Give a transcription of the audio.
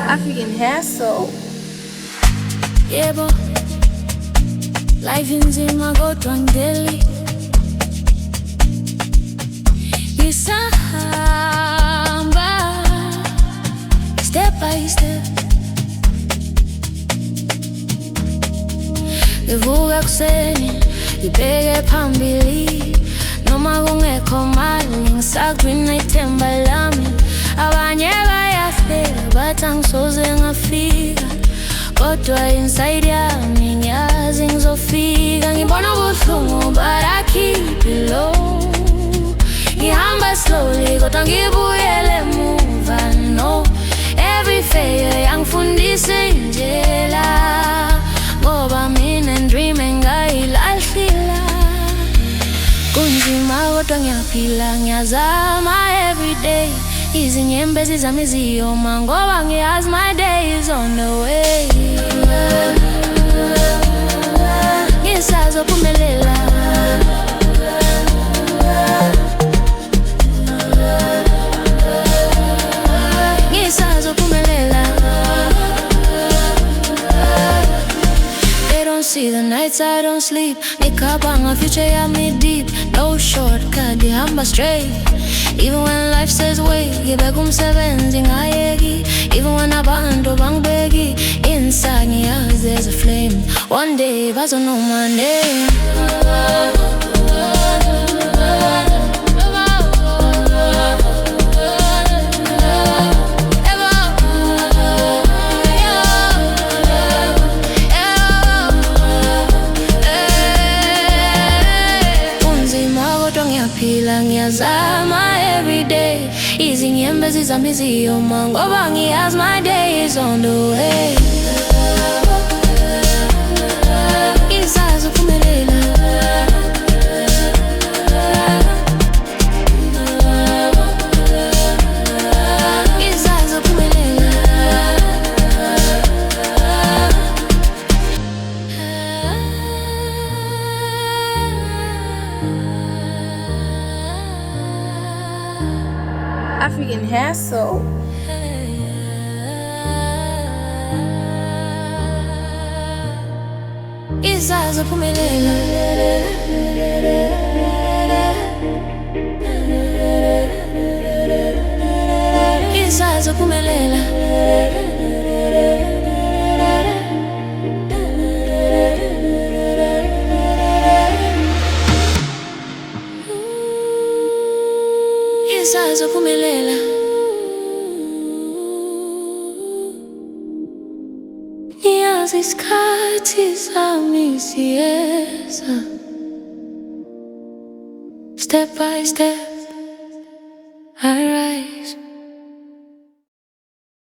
African hassle. Yebo, life inzima kodwa ngideli. Ngisahamba step by step. Ngivuka kuseni ngibheke phambili, noma kungekho mali ngisagcina ithemba lami. Abanye bayafika bathi angisoze ngafika, kodwa inside yami ngiyazi ngizofika. Ngibona ubuhlungu but I keep it low. Ngihamba slowly kodwa ngibuyele emuva. No, every failure yangifundisa indlela, ngoba mina ndreame ngayilahlila. Kunzima kodwa ngiyaphila, ngiyazama everyday. Izinyembezi zami ziyoma ngoba ngiyazi my day is on the way. Ngisazophumelela, ngisazophumelela. They don't see the nights I don't sleep. Ngikhabanga future yami deep. No shortcut, ngihamba straight. Even when life says wait, ngibeka umsebenzi ngayeki. Even when abantu bangibeki, inside ngiyazi there's a flame. One day bazoknow my name. Kunzima kodwa ngiyaphila, ngiyazama everyday. Izinyembezi zami ziyoma ngoba ngiyazi my day is on the way. Ngisazophumelela, ngisazophumelela. African hassle. Ngisazophumelela, ngisazophumelela. Ngisazophumelela. Ngiyazi isikhathi sami siyeza, step by step.